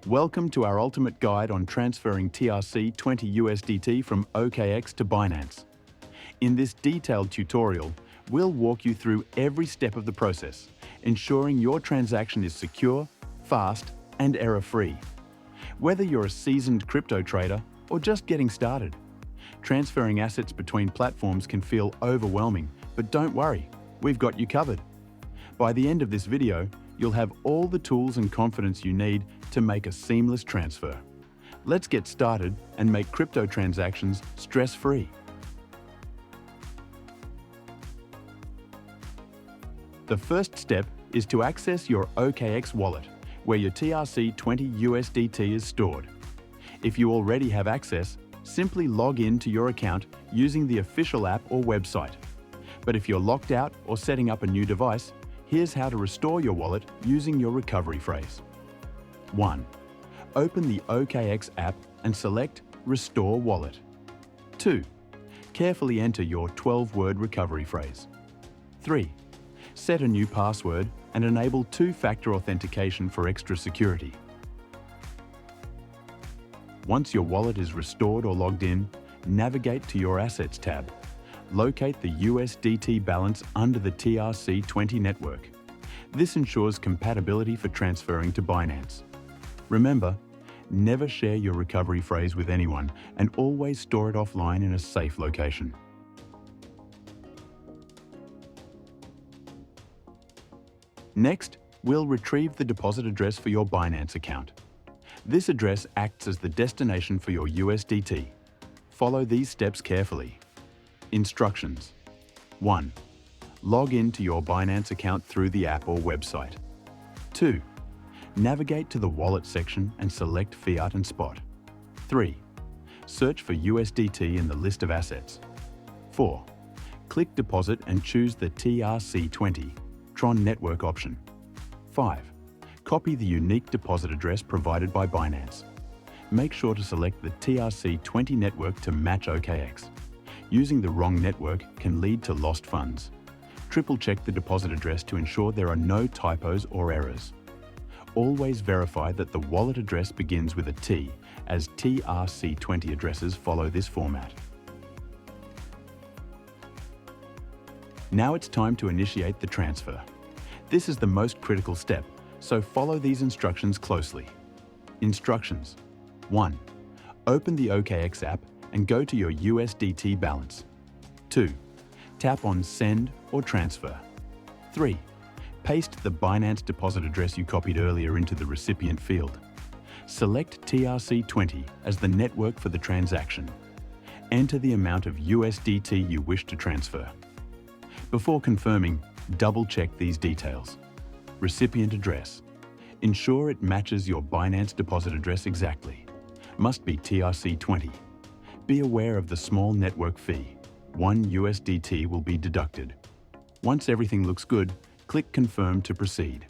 Welcome to our ultimate guide on transferring TRC20 USDT from OKX to Binance. In this detailed tutorial, we'll walk you through every step of the process, ensuring your transaction is secure, fast, and error-free. Whether you're a seasoned crypto trader or just getting started, transferring assets between platforms can feel overwhelming, but don't worry, we've got you covered. By the end of this video, you'll have all the tools and confidence you need to make a seamless transfer. Let's get started and make crypto transactions stress-free. The first step is to access your OKX wallet, where your TRC20 USDT is stored. If you already have access, simply log in to your account using the official app or website. But if you're locked out or setting up a new device, here's how to restore your wallet using your recovery phrase. 1. Open the OKX app and select Restore Wallet. 2. Carefully enter your 12-word recovery phrase. 3. Set a new password and enable two-factor authentication for extra security. Once your wallet is restored or logged in, navigate to your Assets tab. Locate the USDT balance under the TRC20 network. This ensures compatibility for transferring to Binance. Remember, never share your recovery phrase with anyone and always store it offline in a safe location. Next, we'll retrieve the deposit address for your Binance account. This address acts as the destination for your USDT. Follow these steps carefully. Instructions. 1. Log in to your Binance account through the app or website. 2. Navigate to the Wallet section and select Fiat and Spot. 3. Search for USDT in the list of assets. 4. Click Deposit and choose the TRC20 Tron Network option. 5. Copy the unique deposit address provided by Binance. Make sure to select the TRC20 network to match OKX. Using the wrong network can lead to lost funds. Triple-check the deposit address to ensure there are no typos or errors. Always verify that the wallet address begins with a T, as TRC20 addresses follow this format. Now it's time to initiate the transfer. This is the most critical step, so follow these instructions closely. Instructions. 1. Open the OKX app and go to your USDT balance. 2. Tap on Send or Transfer. 3. Paste the Binance deposit address you copied earlier into the recipient field. Select TRC20 as the network for the transaction. Enter the amount of USDT you wish to transfer. Before confirming, double-check these details. Recipient address. Ensure it matches your Binance deposit address exactly. Must be TRC20. Be aware of the small network fee. 1 USDT will be deducted. Once everything looks good, click Confirm to proceed.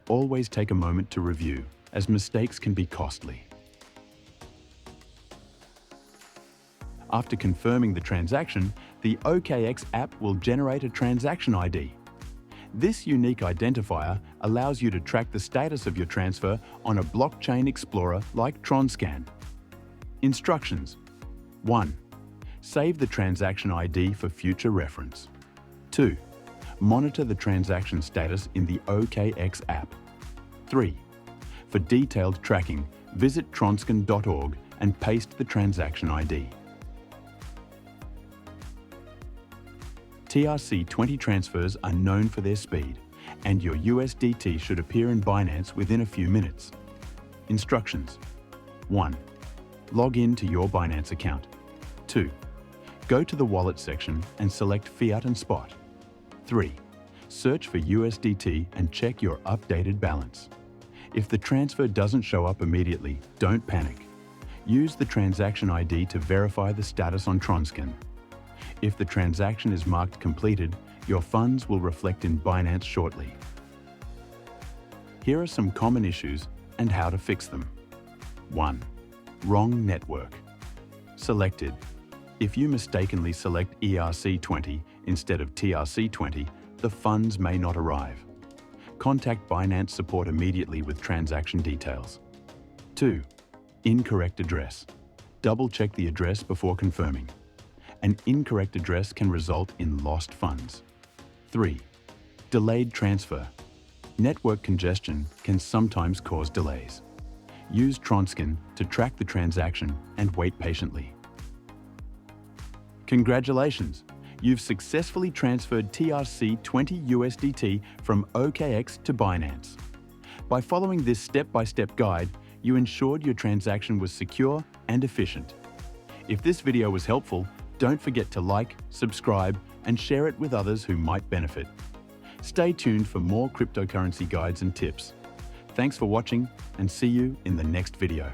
Always take a moment to review, as mistakes can be costly. After confirming the transaction, the OKX app will generate a transaction ID. This unique identifier allows you to track the status of your transfer on a blockchain explorer like TronScan. Instructions. 1. Save the transaction ID for future reference. 2. Monitor the transaction status in the OKX app. 3. For detailed tracking, visit tronscan.org and paste the transaction ID. TRC20 transfers are known for their speed, and your USDT should appear in Binance within a few minutes. Instructions. 1. Log in to your Binance account. 2. Go to the Wallet section and select Fiat and Spot. 3. Search for USDT and check your updated balance. If the transfer doesn't show up immediately, don't panic. Use the transaction ID to verify the status on TronScan. If the transaction is marked completed, your funds will reflect in Binance shortly. Here are some common issues and how to fix them. 1. Wrong network. Selected. If you mistakenly select ERC20 instead of TRC20, the funds may not arrive. Contact Binance support immediately with transaction details. 2. Incorrect address. Double-check the address before confirming. An incorrect address can result in lost funds. 3. Delayed transfer. Network congestion can sometimes cause delays. Use Tronscan to track the transaction and wait patiently. Congratulations! You've successfully transferred TRC20 USDT from OKX to Binance. By following this step-by-step guide, you ensured your transaction was secure and efficient. If this video was helpful, don't forget to like, subscribe, and share it with others who might benefit. Stay tuned for more cryptocurrency guides and tips. Thanks for watching, and see you in the next video.